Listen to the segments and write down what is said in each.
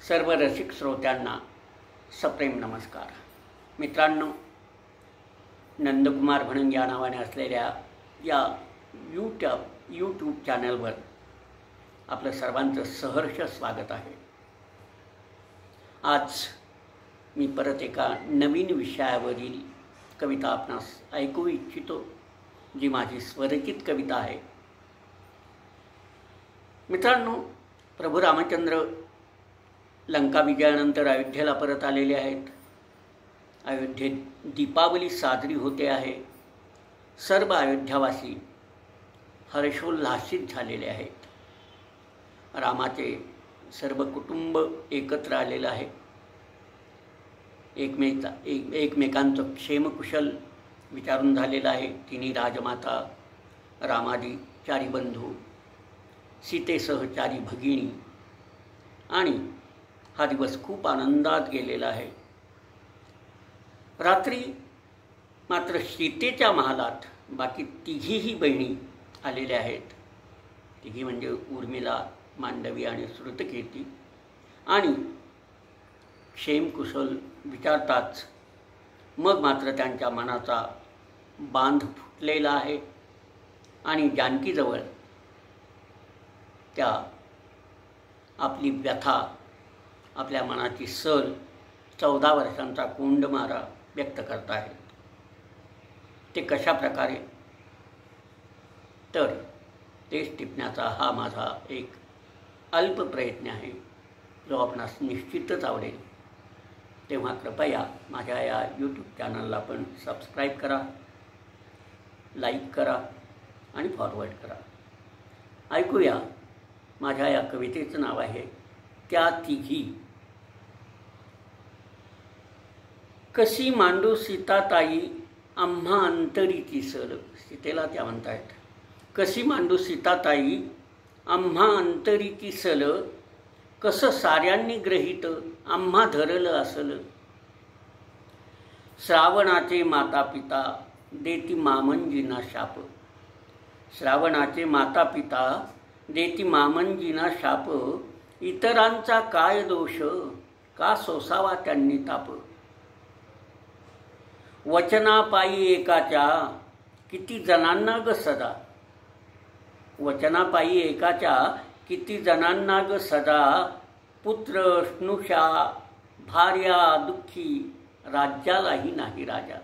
सर्व रसिक श्रोत्यांना सप्रेम नमस्कार. मित्रांनो, नंदकुमार भणंग या नावाने असलेल्या या यूट्यूब चॅनलवर आपलं सर्वांचं सहर्ष स्वागत आहे. आज मी परत एका नवीन विषयावरील कविता आपणास ऐकू इच्छितो, जी माझी स्वरचित कविता आहे. मित्रांनो, प्रभू रामचंद्र लंका विजयानंतर अयोध्येला परत आलेले आहेत. अयोध्येत दीपावली साजरी होते आहे. सर्व अयोध्यावासी हर्षोल्लासित झालेले आहेत. रामाचे सर्व कुटुंब एकत्र आलेलं आहे. एकमेकांचं क्षेमकुशल विचारून झालेलं आहे. तिन्ही राजमाता, रामादी चारी बंधू, सीतेसह चारी भगिनी, आणि हा दिवस खूप आनंदात गेलेला आहे. रात्री मात्र सीतेच्या महालात बाकी तिघीही बहिणी आलेल्या आहेत. तिघी म्हणजे उर्मिला, मांडवी आणि श्रुतकीर्ती. आणि क्षेमकुशल विचारताच मग मात्र त्यांच्या मनाचा बांध फुटलेला आहे आणि जानकीजवळ त्या आपली व्यथा, आपल्या मनाची सल, 14 वर्षांचा कोंडमारा व्यक्त करत आहेत. ते कशा प्रकारे, तर तेच टिपण्याचा हा माझा एक अल्प प्रयत्न आहे, जो आपणास निश्चितच आवडेल. तेव्हा कृपया माझ्या या यूट्यूब चॅनलला पण सबस्क्राईब करा, लाईक करा आणि फॉरवर्ड करा. ऐकूया माझ्या या कवितेचं नाव आहे त्या तिघी. कशी मांडू सीताताई आम्हा अंतरीची सल. सीतेला त्या म्हणतायत, कशी मांडू सीताताई आम्हा अंतरीची सल, कसं साऱ्यांनी ग्रहित आम्हा धरलं असल. श्रावणाचे माता पिता देती मामंजीना शाप. श्रावणाचे माता पिता देती मामंजीना शाप, इतरांचा काय दोष का सोसावा त्यांनी ताप. वचनापायी एकाच्या किती जणांना ग सदा. वचनापायी एकाच्या किती जणांना ग सदा, पुत्र स्नुषा भार्या दुःखी, राज्यालाही नाही राजा.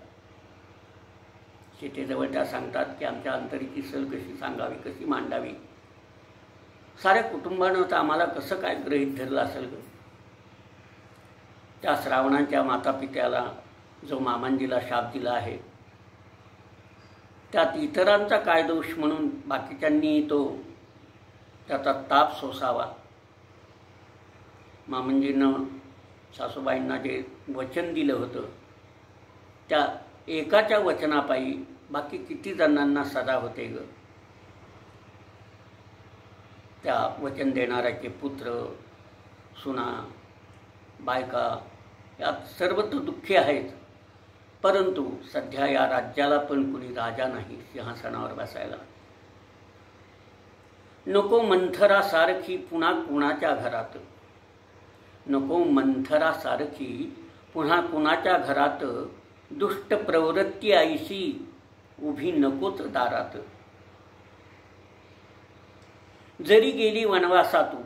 सीतेजवळ त्या सांगतात की आमच्या अंतरीची सल कशी सांगावी, कशी मांडावी. साऱ्या कुटुंबानं तर आम्हाला कसं काय गृहीत धरलं असेल ग. त्या श्रावणाच्या मातापित्याला जो मामांजीला शाप दिला आहे, त्यात इतरांचा काय दोष म्हणून बाकीच्यांनी त्याचा ताप सोसावा. मामंजीनं सासूबाईंना जे वचन दिलं होतं, त्या एकाच्या वचनापायी बाकी किती जणांना सदा होते ग. त्या वचन देणाऱ्याचे पुत्र, सुना, बायका यात सर्वत्र दुःखी आहेत. परंतु सध्या या राज्याला पण कुणी राजा नाही सिंहासनावर बसायला. नको मंथरासारखी पुन्हा कुणाच्या घरात. नको मंथरासारखी पुन्हा कुणाच्या घरात, दुष्ट प्रवृत्ती आईशी उभी नकोच दारात. जरी गेली वनवासातू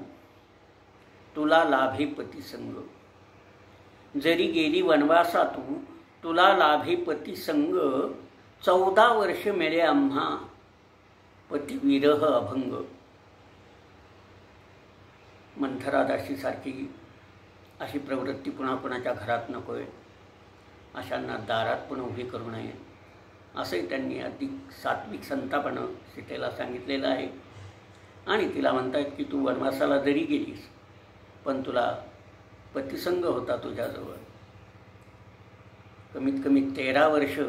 तुला लाभे पतिसंग. जरी गेली वनवासातू तुला लाभे पतिसंग, 14 वर्ष मिळे आम्हा पतिविरह अभंग. मंथरादाशीसारखी अशी प्रवृत्ती पुन्हा कोणाच्या घरात नकोय. अशांना दारात पण उभी करू नये, असंही त्यांनी अधिक सात्विक संतापानं सीतेला सांगितलेलं आहे. आणि तिला म्हणतायत की तू वनवासाला जरी गेलीस, पण तुला पतिसंग होता तुझ्याजवळ. कमीत कमी 13 वर्ष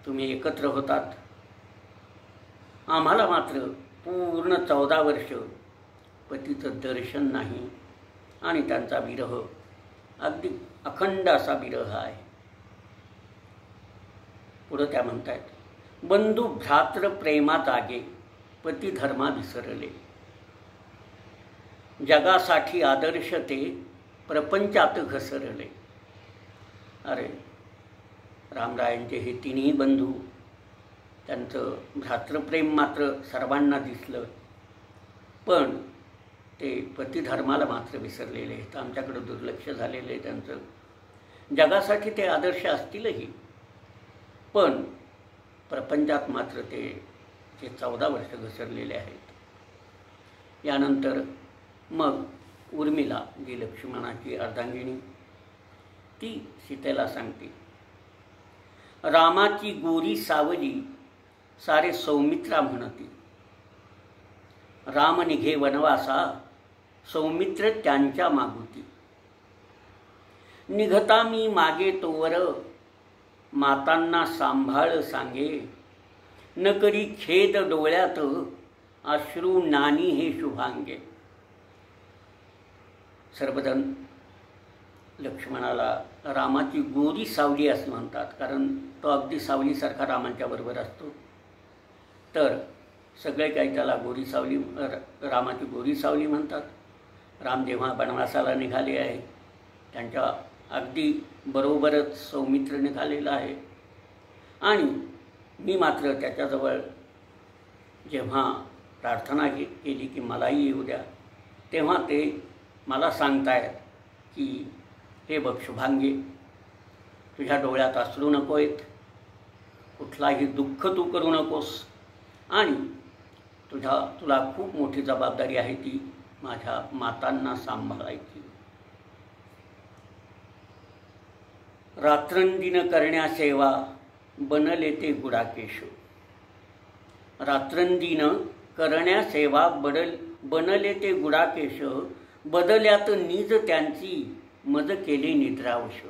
तुम्ही एकत्र होतात. आम्हाला मात्र पूर्ण 14 वर्ष पतीचं दर्शन नाही आणि त्यांचा विरह अगदी अखंड असा विरह आहे. पुढं त्या म्हणतायत, बंधू भ्रातृ प्रेमात आगे पती धर्मा विसरले. जगासाठी आदर्श ते प्रपंचात घसरले. अरे, रामरायांचे हे तिन्ही बंधू, त्यांचं भ्रातृप्रेम मात्र सर्वांना दिसलं, पण ते पतिधर्माला मात्र विसरलेले आहेत. आमच्याकडे दुर्लक्ष झालेलं आहे त्यांचं. जगासाठी ते आदर्श असतीलही, पण प्रपंचात मात्र ते 14 वर्ष घसरलेले आहेत. यानंतर मग उर्मिला, जी लक्ष्मणाची अर्धांगिनी, ती सीतेला सांगते, रामाची गोरी सावली सारे सौमित्रा म्हणती. राम निघे वनवासा सौमित्र त्यांच्या मागुती. निघता मी मागे तोवर मातांना सांभाळ सांगे. न करी खेद डोळ्यात अश्रू नानी हे शुभांगे. सर्वजण लक्ष्मणाला रामाची गोरी सावली असं म्हणतात, कारण तो अगदी सावलीसारखा रामांच्या बरोबर असतो. तर सगळे काही त्याला गोरी सावली, रामाची गोरी सावली म्हणतात. राम जेव्हा वनवासाला निघाले आहे, त्यांच्या अगदी बरोबरच सौमित्र निघालेला आहे. आणि मी मात्र त्याच्याजवळ जेव्हा प्रार्थना केली की मलाही येऊ द्या, तेव्हा ते मला सांगतायत की हे बघ शुभांगी, तुझ्या डोळ्यात अश्रू नको आहेत, कुठलाही दुःख तू करू नकोस, आणि तुला खूप मोठी जबाबदारी आहे ती माझ्या मातांना सांभाळायची. रात्रंदिन करण्या सेवा बनले ते गुडाकेश. रात्रंदिन करण्या सेवा बनले ते गुडाकेश. बदल्यात निज त्यांची मज केली निद्रावश.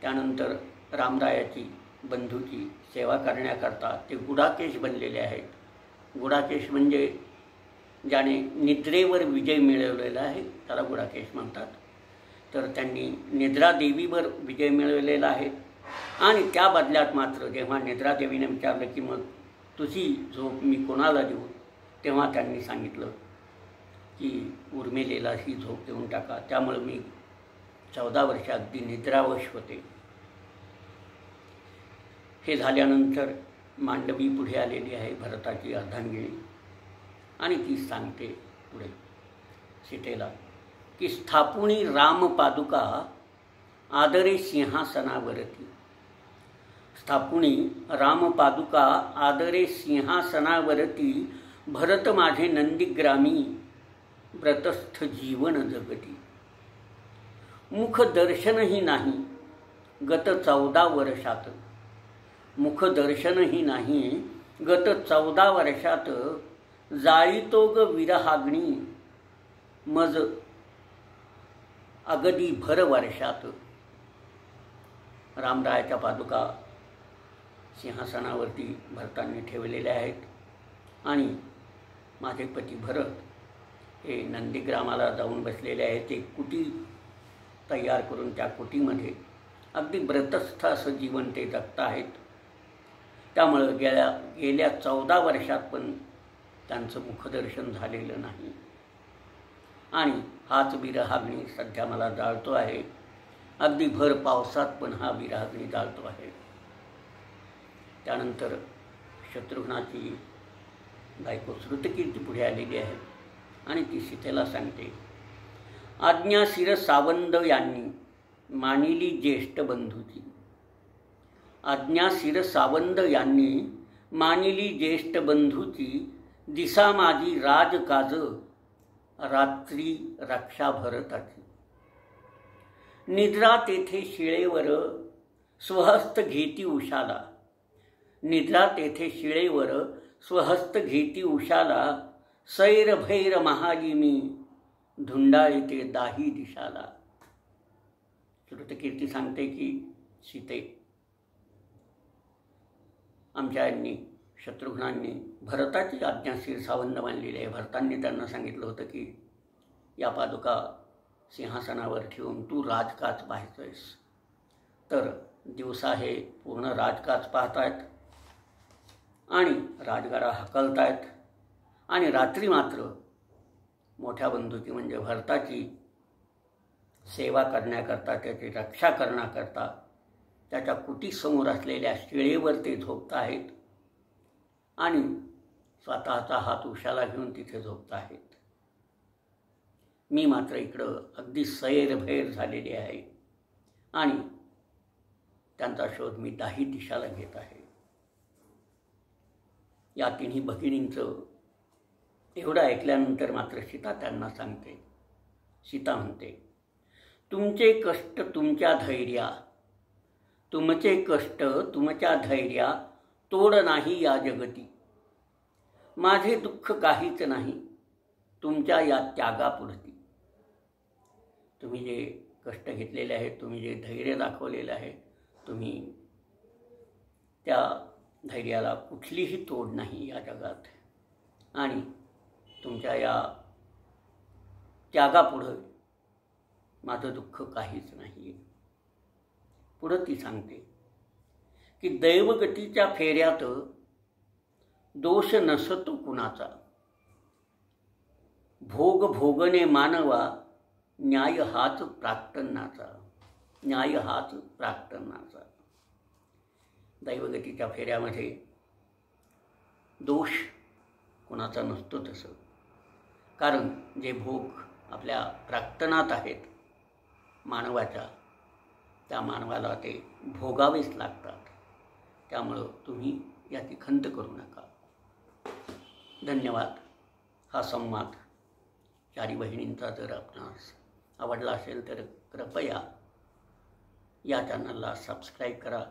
त्यानंतर रामरायाची बंधूची सेवा करण्याकरता ते गुडाकेश बनलेले आहेत. गुडाकेश म्हणजे ज्याने निद्रेवर विजय मिळवलेला आहे त्याला गुडाकेश म्हणतात. तर त्यांनी निद्रादेवीवर विजय मिळवलेला आहे. आणि त्या बदल्यात मात्र जेव्हा निद्रादेवीने विचारलं की मग तुझी झोप मी कोणाला देऊ, तेव्हा त्यांनी सांगितलं की उर्मिलेला ही झोप देऊन टाका. त्यामुळे मी 14 वर्ष अगदी निद्रावश होते. हे झाल्यानंतर मांडवी पुढे आलेली आहे, भरताची अर्धांगिनी, आणि ती सांगते पुढे सीतेला की स्थापुनी रामपादुका आदरे सिंहासनावरती. स्थापुनी रामपादुका आदरे सिंहासनावरती. भरत माझे नंदीग्रामी व्रतस्थ जीवन जगती. मुख दर्शनही नाही गत 14 वर्षात. मुख दर्शनही नाही गत 14 वर्षात. जाळीतो ग विरहाग्नी मज अगदी भर वर्षात. रामरायाच्या पादुका सिंहासनावरती भरतांनी ठेवलेल्या आहेत, आणि माझे पती भरत हे नंदीग्रामाला जाऊन बसलेले आहेत. ते कुटी तयार करून त्या कुटीमध्ये अगदी व्रतस्थ असं जीवन ते जगत आहेत. त्यामुळं गेल्या 14 वर्षात पण त्यांचं मुखदर्शन झालेलं नाही, आणि हाच विरहाग्नी सध्या मला जाळतो आहे. अगदी भर पावसात पण हा विरहाग्नी जाळतो आहे. त्यानंतर शत्रुघ्नाची बायको श्रुतकीर्ती पुढे आलेली आहे, आणि ती सीतेला सांगते, आज्ञाशीर सावंद यांनी मानिली ज्येष्ठ बंधूची. आज्ञाशीर सावंद यांनी मानिली ज्येष्ठ बंधूची. दिसा माझी राजकाज रात्री रक्षा भरताची. निद्रा तेथे शिळेवर स्वहस्त घेती उशाला. निद्रा तेथे शिळेवर स्वहस्त घेती उशाला. सैर भैर महाली मी धुंडाळीते दाही दिशाला. श्रुतकीर्ती सांगते की सीते, आमच्या यांनी शत्रुघ्नांनी भरताची आज्ञाशीर सावंद मानलेली आहे. भरतांनी त्यांना सांगितलं होतं की या पादुका सिंहासनावर ठेवून तू राजकाज पाहायचंयस. तर दिवसा हे पूर्ण राजकाज पाहतायत आणि राजगाडा हकलतायत, आणि रात्री मात्र मोठ्या बंधूची म्हणजे भरताची सेवा करण्याकरता, त्याची रक्षा करण्याकरता त्याच्या कुटीसमोर असलेल्या शिळेवर ते झोपत आहेत आणि स्वतःचा हात उशाला घेऊन तिथे झोपत आहेत. मी मात्र इकडं अगदी सैरभैर झालेली आहे आणि त्यांचा शोध मी 10 दिशाला घेत आहे. या तिन्ही भगिनींचं एवढं ऐकल्यानंतर मात्र सीता त्यांना सांगते. सीता म्हणते, तुमचे कष्ट तुमच्या धैर्या, तुमचे कष्ट तुमच्या धैर्या, तोड नाही या जगती. माझे दुःख काहीच नाही तुमच्या या त्यागापुरती. तुम्ही जे कष्ट घेतलेले आहेत, तुम्ही जे धैर्य दाखवलेलं आहे, तुम्ही त्या धैर्याला कुठलीही तोड नाही या जगात आणि तुमच्या या त्यागापुढं माझं दुःख काहीच नाही. पुढं ती सांगते की दैवगतीच्या फेऱ्यात दोष नसतो कुणाचा. भोग भोगणे मानवा, न्याय हाच प्राक्तनाचा. न्याय हाच प्राक्तनाचा. दैवगतीच्या फेऱ्यामध्ये दोष कुणाचा नसतो तसं. कारण जे भोग आपल्या प्राक्तनात आहेत मानवाच्या, त्या मानवाला ते भोगावेच लागतात. त्यामुळं तुम्ही याची खंत करू नका. धन्यवाद. हा संवाद चारी बहिणींचा जर आपणास आवडला असेल तर कृपया या चॅनलला सबस्क्राईब करा,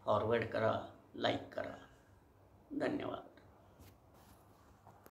फॉरवर्ड करा, लाईक करा. धन्यवाद.